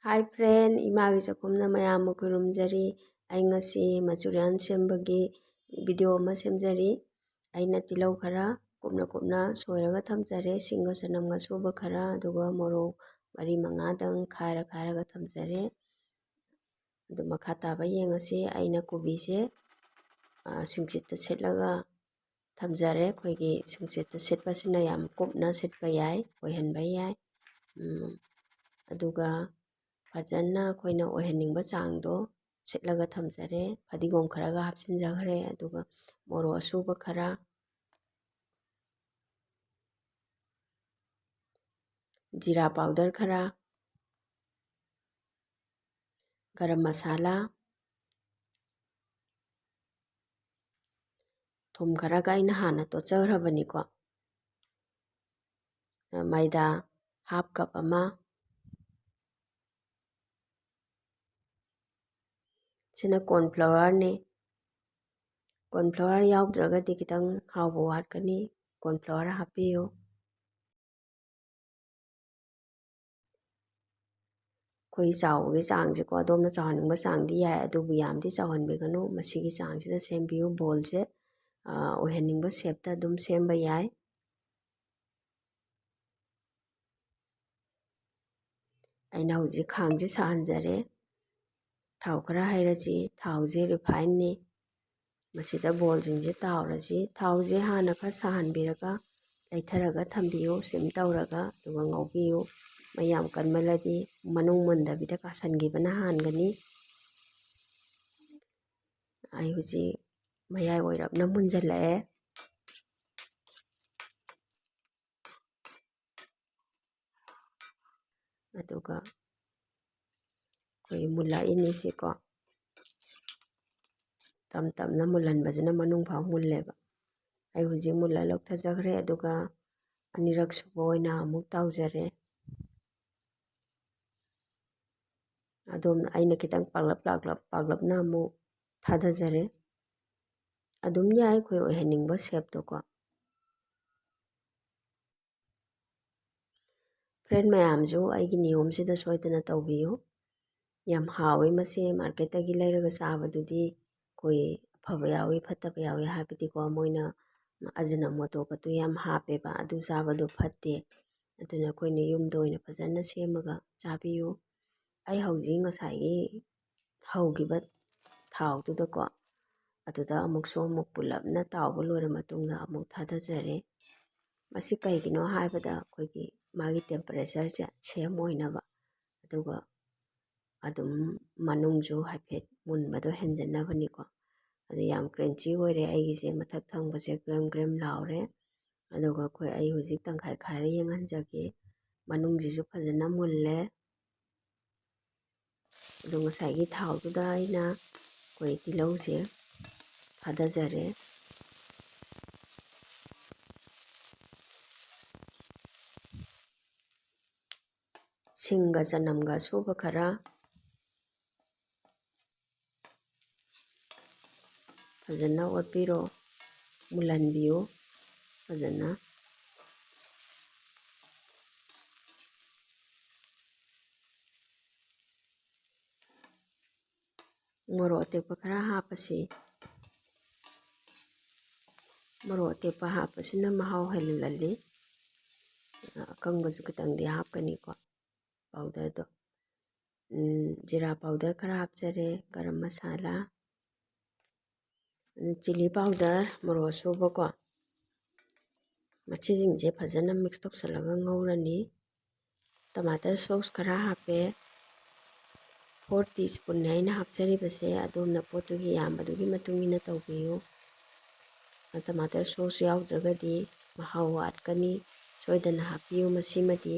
ꯍꯥꯏ friend, ꯏꯃꯥꯒꯤ ꯆꯥꯛꯈꯨꯝꯅ ꯃꯌꯥꯝꯕꯨ ꯈꯨꯔꯨꯝꯖꯔꯤ꯫ ꯑꯩ ꯉꯁꯤ ꯃꯆꯨꯔꯤꯌꯥꯟ ꯁꯦꯝꯕꯒꯤ ꯚꯤꯗꯤꯑꯣ ꯑꯃ ꯁꯦꯝꯖꯔꯤ꯫ ꯑꯩꯅ ꯇꯤꯜꯍꯧ ꯈꯔ ꯀꯨꯞꯅ ꯀꯨꯞꯅ ꯁꯣꯏꯔꯒ ꯊꯝꯖꯔꯦ, ꯁꯤꯡꯒ ꯆꯅꯝꯒ ꯁꯨꯕ ꯈꯔ, ꯑꯗꯨꯒ ꯃꯣꯔꯣꯛ ꯃꯔꯤ ꯃꯉꯥꯗꯪ ꯈꯥꯏꯔꯒ ꯊꯝꯖꯔꯦ꯫ ꯑꯗꯨ ꯃꯈꯥ ꯇꯥꯕ ꯌꯦꯡꯉꯁꯤ꯫ ꯑꯩꯅ ꯀꯣꯕꯤꯁꯦ ꯁꯤꯡꯆꯤꯠꯇ ꯁꯤꯠꯂꯒ ꯊꯝꯖꯔꯦ꯫ ꯑꯩꯈꯣꯏꯒꯤ ꯁꯤꯡꯆꯤꯠꯇ ꯁꯤꯠꯄꯁꯤꯅ ꯌꯥꯝ ꯀꯨꯞꯅ ꯁꯤꯠꯄ ꯌꯥꯏ, ꯑꯣꯏꯍꯟꯕ ꯌꯥꯏ꯫ ꯑꯗꯨꯒ ꯐꯖꯅ ꯑꯩꯈꯣꯏꯅ ꯑꯣꯏꯍꯟꯅꯤꯡꯕ ꯆꯥꯡꯗꯣ ꯁꯤꯠꯂꯒ ꯊꯝꯖꯔꯦ꯫ ꯐꯗꯤꯒꯣꯝ ꯈꯔꯒ ꯍꯥꯞꯆꯤꯟꯖꯈ꯭ꯔꯦ, ꯑꯗꯨꯒ ꯃꯣꯔꯣꯛ ꯑꯁꯨꯕ ꯈꯔ, ꯖꯤꯔꯥ ꯄꯥꯎꯗꯔ ꯈꯔ, ꯒꯔꯝ ꯃꯁꯥꯂꯥ, ꯊꯨꯝ ꯈꯔꯒ ꯑꯩꯅ ꯍꯥꯟꯅ ꯇꯣꯠꯆꯈ꯭ꯔꯕꯅꯤꯀꯣ꯫ ꯃꯩꯗꯥ ꯍꯥꯞ ꯀꯞ ꯑꯃ, ꯁꯤꯅ ꯀꯣꯔꯟꯐ꯭ꯂꯥꯋꯔꯅꯤ꯫ ꯀꯣꯔꯟꯐ꯭ꯂꯥꯋꯔ ꯌꯥꯎꯗ꯭ꯔꯒꯗꯤ ꯈꯤꯇꯪ ꯍꯥꯎꯕ ꯋꯥꯠꯀꯅꯤ, ꯀꯣꯔꯟꯐ꯭ꯂꯥꯋꯔ ꯍꯥꯞꯄꯤꯌꯨ꯫ ꯑꯩꯈꯣꯏ ꯆꯥꯎꯕꯒꯤ ꯆꯥꯡꯁꯦꯀꯣ, ꯑꯗꯣꯝꯅ ꯆꯥꯎꯍꯟꯅꯤꯡꯕ ꯆꯥꯡꯗꯤ ꯌꯥꯏ, ꯑꯗꯨꯕꯨ ꯌꯥꯝꯗꯤ ꯆꯥꯎꯍꯟꯕꯤꯒꯅꯨ, ꯃꯁꯤꯒꯤ ꯆꯥꯡꯁꯤꯗ ꯁꯦꯝꯕꯤꯌꯨ꯫ ꯕꯣꯜꯁꯦ ꯑꯣꯏꯍꯟꯅꯤꯡꯕ ꯁꯦꯞꯇ ꯑꯗꯨꯝ ꯁꯦꯝꯕ ꯌꯥꯏ꯫ ꯑꯩꯅ ꯍꯧꯖꯤꯛ ꯈꯥꯡꯁꯦ ꯁꯥꯍꯟꯖꯔꯦ, ꯊꯥꯎ ꯈꯔ ꯍꯩꯔꯁꯤ꯫ ꯊꯥꯎꯁꯦ ꯔꯤꯐꯥꯏꯟꯅꯤ꯫ ꯃꯁꯤꯗ ꯕꯣꯜꯁꯤꯡꯁꯦ ꯇꯥꯎꯔꯁꯤ꯫ ꯊꯥꯎꯁꯦ ꯍꯥꯟꯅ ꯈꯔ ꯁꯥꯍꯟꯕꯤꯔꯒ ꯂꯩꯊꯔꯒ ꯊꯝꯕꯤꯌꯨ, ꯁꯤꯝ ꯇꯧꯔꯒ, ꯑꯗꯨꯒ ꯉꯧꯕꯤꯌꯨ꯫ ꯃꯩ ꯌꯥꯝ ꯀꯟꯃꯜꯂꯗꯤ ꯃꯅꯨꯡ ꯃꯨꯟꯗꯕꯤꯗ ꯀꯥꯁꯟꯈꯤꯕꯅ ꯍꯥꯟꯒꯅꯤ꯫ ꯑꯩ ꯍꯧꯖꯤꯛ ꯃꯌꯥꯏ ꯑꯣꯏꯔꯞꯅ ꯃꯨꯟꯖꯜꯂꯛꯑꯦ꯫ ꯑꯗꯨꯒ ꯑꯩꯈꯣꯏ ꯃꯨꯜꯂꯛꯏꯅꯤꯁꯤꯀꯣ, ꯇꯞ ꯇꯞꯅ ꯃꯨꯜꯍꯟꯕꯁꯤꯅ ꯃꯅꯨꯡ ꯐꯥꯎ ꯃꯨꯜꯂꯦꯕ꯫ ꯑꯩ ꯍꯧꯖꯤꯛ ꯃꯨꯜꯂ ꯂꯧꯊꯖꯈ꯭ꯔꯦ, ꯑꯗꯨꯒ ꯑꯅꯤꯔꯛ ꯁꯨꯕ ꯑꯣꯏꯅ ꯑꯃꯨꯛ ꯇꯥꯎꯖꯔꯦ꯫ ꯑꯩꯅ ꯈꯤꯇꯪ ꯄꯥꯛꯂꯞꯅ ꯑꯃꯨꯛ ꯊꯥꯗꯖꯔꯦ꯫ ꯑꯗꯨꯝ ꯌꯥꯏ ꯑꯩꯈꯣꯏ ꯑꯣꯏꯍꯟꯅꯤꯡꯕ ꯁꯦꯞꯇꯣꯀꯣ꯫ ꯐ꯭ꯔꯦꯟ ꯃꯌꯥꯝꯁꯨ ꯑꯩꯒꯤ ꯅꯤꯌꯣꯝꯁꯤꯗ ꯁꯣꯏꯗꯅ ꯇꯧꯕꯤꯌꯨ꯫ ꯌꯥꯝ ꯍꯥꯎꯋꯤ ꯃꯁꯤ꯫ ꯃꯥꯔꯀꯦꯠꯇꯒꯤ ꯂꯩꯔꯒ ꯆꯥꯕꯗꯨꯗꯤ ꯑꯩꯈꯣꯏ ꯑꯐꯕ ꯌꯥꯎꯋꯤ, ꯐꯠꯇꯕ ꯌꯥꯎꯋꯤ ꯍꯥꯏꯕꯗꯤꯀꯣ, ꯃꯣꯏꯅ ꯑꯖꯤꯅꯃꯣꯇꯣꯀꯗꯨ ꯌꯥꯝ ꯍꯥꯞꯄꯦꯕ, ꯑꯗꯨ ꯆꯥꯕꯗꯣ ꯐꯠꯇꯦ꯫ ꯑꯗꯨꯅ ꯑꯩꯈꯣꯏꯅ ꯌꯨꯝꯗ ꯑꯣꯏꯅ ꯐꯖꯅ ꯁꯦꯝꯃꯒ ꯆꯥꯕꯤꯌꯨ꯫ ꯑꯩ ꯍꯧꯖꯤꯛ ꯉꯁꯥꯏꯒꯤ ꯍꯧꯈꯤꯕ ꯊꯥꯎꯗꯨꯗꯀꯣ, ꯑꯗꯨꯗ ꯑꯃꯨꯛꯁꯨ ꯄꯨꯂꯞꯅ ꯇꯥꯎꯕ ꯂꯣꯏꯔ ꯃꯇꯨꯡꯗ ꯑꯃꯨꯛ ꯊꯥꯗꯖꯔꯦ꯫ ꯃꯁꯤ ꯀꯩꯒꯤꯅꯣ ꯍꯥꯏꯕꯗ ꯑꯩꯈꯣꯏꯒꯤ ꯃꯥꯒꯤ ꯇꯦꯝꯄꯔꯦꯆꯔꯁꯦ ꯁꯦꯝ ꯑꯣꯏꯅꯕ, ꯑꯗꯨꯒ ꯑꯗꯨꯝ ꯃꯅꯨꯡꯁꯨ ꯍꯥꯏꯐꯦꯠ ꯃꯨꯟꯕꯗꯣ ꯍꯦꯟꯖꯟꯅꯕꯅꯤꯀꯣ꯫ ꯑꯗꯨ ꯌꯥꯝ ꯀ꯭ꯔꯟꯆꯤ ꯑꯣꯏꯔꯦ ꯑꯩꯒꯤꯁꯦ, ꯃꯊꯛ ꯊꯪꯕꯁꯦ ꯒ꯭ꯔꯦꯝ ꯒ꯭ꯔꯦꯝ ꯂꯥꯎꯔꯦ꯫ ꯑꯗꯨꯒ ꯑꯩ ꯍꯧꯖꯤꯛ ꯇꯪꯈꯥꯏ ꯈꯥꯏꯔ ꯌꯦꯡꯍꯟꯖꯒꯦ꯫ ꯃꯅꯨꯡꯁꯤꯁꯨ ꯐꯖꯅ ꯃꯨꯜꯂꯦ꯫ ꯑꯗꯨ ꯉꯁꯥꯏꯒꯤ ꯊꯥꯎꯗꯨꯗ ꯑꯩꯅ ꯑꯩꯈꯣꯏ ꯇꯤꯜꯍꯧꯁꯦ ꯊꯥꯗꯖꯔꯦ꯫ ꯁꯤꯡꯒ ꯆꯅꯝꯒ ꯑꯁꯨꯕ ꯈꯔ, ꯐꯖꯅ ꯑꯣꯠꯄꯤꯔꯣ, ꯃꯨꯜꯍꯟꯕꯤꯌꯨ ꯐꯖꯅ꯫ ꯃꯣꯔꯣꯛ ꯑꯇꯦꯛꯄ ꯈꯔ ꯍꯥꯞꯄꯁꯤ꯫ ꯃꯣꯔꯣꯛ ꯑꯇꯦꯛꯄ ꯍꯥꯞꯄꯁꯤꯅ ꯃꯍꯥꯎ ꯍꯦꯜꯍꯜꯂꯤ꯫ ꯑꯀꯪꯕꯁꯨ ꯈꯤꯇꯪꯗꯤ ꯍꯥꯞꯀꯅꯤꯀꯣ, ꯄꯥꯎꯗꯔꯗꯣ꯫ ꯖꯤꯔꯥ ꯄꯥꯎꯗꯔ ꯈꯔ ꯍꯥꯞꯆꯔꯦ, ꯒꯔꯝ ꯃꯁꯥꯂꯥ, ꯆꯤꯂꯤ ꯄꯥꯎꯗꯔ, ꯃꯣꯔꯣꯛ ꯑꯁꯨꯕꯀꯣ꯫ ꯃꯁꯤꯁꯤꯡꯁꯦ ꯐꯖꯅ ꯃꯤꯛꯁ ꯇꯧꯁꯜꯂꯒ ꯉꯧꯔꯅꯤ꯫ ꯇꯃꯥꯇꯔ ꯁꯣꯁ ꯈꯔ ꯍꯥꯞꯄꯦ꯫ 4 ꯇꯤꯁꯄꯨꯟꯅꯦ ꯑꯩꯅ ꯍꯥꯞꯆꯔꯤꯕꯁꯦ, ꯑꯗꯣꯝꯅ ꯄꯣꯠꯇꯨꯒꯤ ꯌꯥꯝꯕꯗꯨꯒꯤ ꯃꯇꯨꯡ ꯏꯟꯅ ꯇꯧꯕꯤꯌꯨ꯫ ꯇꯃꯥꯇꯔ ꯁꯣꯁ ꯌꯥꯎꯗ꯭ꯔꯒꯗꯤ ꯃꯍꯥꯎ ꯋꯥꯠꯀꯅꯤ, ꯁꯣꯏꯗꯅ ꯍꯥꯞꯄꯤꯌꯨ ꯃꯁꯤꯃꯗꯤ꯫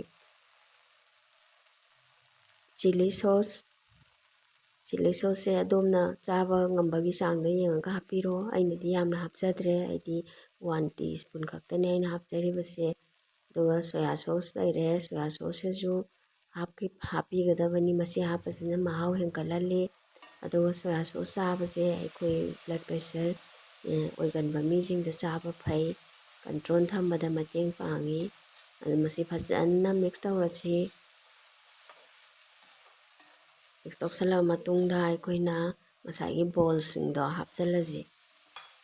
ꯆꯤꯂꯤ ꯁꯣꯁꯁꯦ ꯑꯗꯣꯝꯅ ꯆꯥꯕ ꯉꯝꯕꯒꯤ ꯆꯥꯡꯗ ꯌꯦꯡꯉꯒ ꯍꯥꯞꯄꯤꯔꯣ꯫ ꯑꯩꯅꯗꯤ ꯌꯥꯝꯅ ꯍꯥꯞꯆꯗ꯭ꯔꯦ, ꯑꯩꯗꯤ 1 ꯇꯤꯁꯄꯨꯟ ꯈꯛꯇꯅꯦ ꯑꯩꯅ ꯍꯥꯞꯆꯔꯤꯕꯁꯦ꯫ ꯑꯗꯨꯒ ꯁꯣꯌꯥ ꯁꯣꯁ ꯂꯩꯔꯦ, ꯁꯣꯌꯥ ꯁꯣꯁꯁꯤꯁꯨ ꯍꯥꯞꯄꯤꯒꯗꯕꯅꯤ, ꯃꯁꯤ ꯍꯥꯞꯄꯁꯤꯅ ꯃꯍꯥꯎ ꯍꯦꯟꯒꯠꯍꯜꯂꯤ꯫ ꯑꯗꯨꯒ ꯁꯣꯌꯥ ꯁꯣꯁ ꯆꯥꯕꯁꯦ ꯑꯩꯈꯣꯏ ꯕ꯭ꯂꯗ ꯄ꯭ꯔꯦꯁꯔ ꯑꯣꯏꯒꯟꯕ ꯃꯤꯁꯤꯡꯗ ꯆꯥꯕ ꯐꯩ, ꯀꯟꯇ꯭ꯔꯣꯜ ꯊꯝꯕꯗ ꯃꯇꯦꯡ ꯄꯥꯡꯉꯤ꯫ ꯑꯗꯨ ꯃꯁꯤ ꯐꯖꯅ ꯃꯤꯛꯁ ꯇꯧꯔꯁꯤ꯫ ꯃꯤꯛꯁ ꯇꯧꯁꯜꯂꯕ ꯃꯇꯨꯡꯗ ꯑꯩꯈꯣꯏꯅ ꯉꯁꯥꯏꯒꯤ ꯕꯣꯜꯁꯤꯡꯗꯣ ꯍꯥꯞꯆꯤꯜꯂꯁꯤ꯫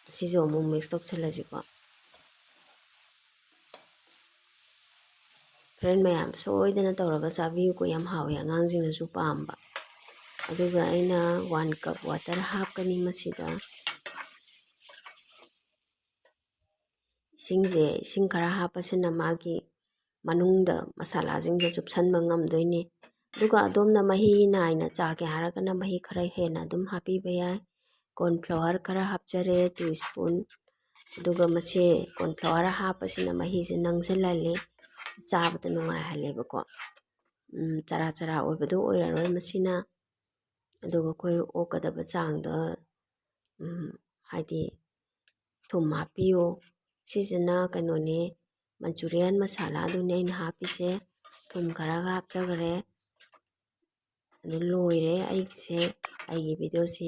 ꯑꯁꯤꯁꯨ ꯑꯃꯨꯛ ꯃꯤꯛꯁ ꯇꯧꯁꯜꯂꯁꯤꯀꯣ꯫ ꯐ꯭ꯔꯦꯟ ꯃꯌꯥꯝ ꯁꯣꯏꯗꯅ ꯇꯧꯔꯒ ꯆꯥꯕꯤꯌꯨꯀꯣ, ꯌꯥꯝ ꯍꯥꯎꯋꯤ, ꯑꯉꯥꯡꯁꯤꯡꯅꯁꯨ ꯄꯥꯝꯕ꯫ ꯑꯗꯨꯒ ꯑꯩꯅ 1 ꯀꯞ ꯋꯥꯇꯔ ꯍꯥꯞꯀꯅꯤ ꯃꯁꯤꯗ꯫ ꯏꯁꯤꯡ ꯈꯔ ꯍꯥꯞꯄꯁꯤꯅ ꯃꯥꯒꯤ ꯃꯅꯨꯡꯗ ꯃꯁꯥꯂꯥꯁꯤꯡꯁꯦ ꯆꯨꯞꯁꯟꯕ ꯉꯝꯗꯣꯏꯅꯦ꯫ ꯑꯗꯨꯒ ꯑꯗꯣꯝꯅ ꯃꯍꯤ ꯅꯥꯏꯅ ꯆꯥꯒꯦ ꯍꯥꯏꯔꯒꯅ ꯃꯍꯤ ꯈꯔ ꯍꯦꯟꯅ ꯑꯗꯨꯝ ꯍꯥꯞꯄꯤꯕ ꯌꯥꯏ꯫ ꯀꯣꯔꯟꯐ꯭ꯂꯥꯋꯔ ꯈꯔ ꯍꯥꯞꯆꯔꯦ 2 ꯁ꯭ꯄꯨꯟ꯫ ꯑꯗꯨꯒ ꯃꯁꯤ ꯀꯣꯔꯟꯐ꯭ꯂꯥꯋꯔ ꯍꯥꯞꯄꯁꯤꯅ ꯃꯍꯤꯁꯦ ꯅꯪꯁꯤꯜꯍꯜꯂꯤ, ꯆꯥꯕꯗ ꯅꯨꯡꯉꯥꯏꯍꯜꯂꯦꯕꯀꯣ꯫ ꯆꯔꯥ ꯆꯔꯥ ꯑꯣꯏꯕꯗꯣ ꯑꯣꯏꯔꯔꯣꯏ ꯃꯁꯤꯅ꯫ ꯑꯗꯨꯒ ꯑꯩꯈꯣꯏ ꯑꯣꯛꯀꯗꯕ ꯆꯥꯡꯗ ꯍꯥꯏꯗꯤ ꯊꯨꯝ ꯍꯥꯞꯄꯤꯌꯨ꯫ ꯁꯤꯁꯤꯅ ꯀꯩꯅꯣꯅꯦ, ꯃꯟꯆꯨꯔꯤꯌꯥꯟ ꯃꯁꯥꯂꯥꯗꯨꯅꯦ ꯑꯩꯅ ꯍꯥꯞꯄꯤꯁꯦ꯫ ꯊꯨꯝ ꯈꯔꯒ ꯍꯥꯞꯆꯈꯔꯦ꯫ ꯑꯗꯨ ꯂꯣꯏꯔꯦ ꯑꯩꯒꯤꯁꯦ꯫ ꯑꯩꯒꯤ ꯚꯤꯗꯤꯑꯣꯁꯤ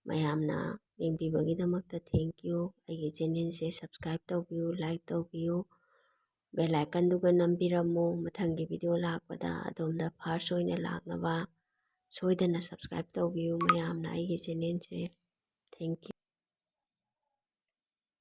ꯃꯌꯥꯝꯅ ꯌꯦꯡꯕꯤꯕꯒꯤꯗꯃꯛꯇ ꯊꯦꯡꯛ ꯌꯨ꯫ ꯑꯩꯒꯤ ꯆꯦꯅꯦꯜꯁꯦ ꯁꯕꯁꯀ꯭ꯔꯥꯏꯕ ꯇꯧꯕꯤꯌꯨ, ꯂꯥꯏꯛ ꯇꯧꯕꯤꯌꯨ, ꯕꯦꯜ ꯑꯥꯏꯀꯟꯗꯨꯒ ꯅꯝꯕꯤꯔꯝꯃꯨ꯫ ꯃꯊꯪꯒꯤ ꯚꯤꯗꯤꯑꯣ ꯂꯥꯛꯄꯗ ꯑꯗꯣꯝꯗ ꯐꯥꯔꯁ ꯑꯣꯏꯅ ꯂꯥꯛꯅꯕ ꯁꯣꯏꯗꯅ ꯁꯕꯁꯀ꯭ꯔꯥꯏꯕ ꯇꯧꯕꯤꯌꯨ ꯃꯌꯥꯝꯅ ꯑꯩꯒꯤ ꯆꯦꯅꯦꯜꯁꯦ꯫ Thank you.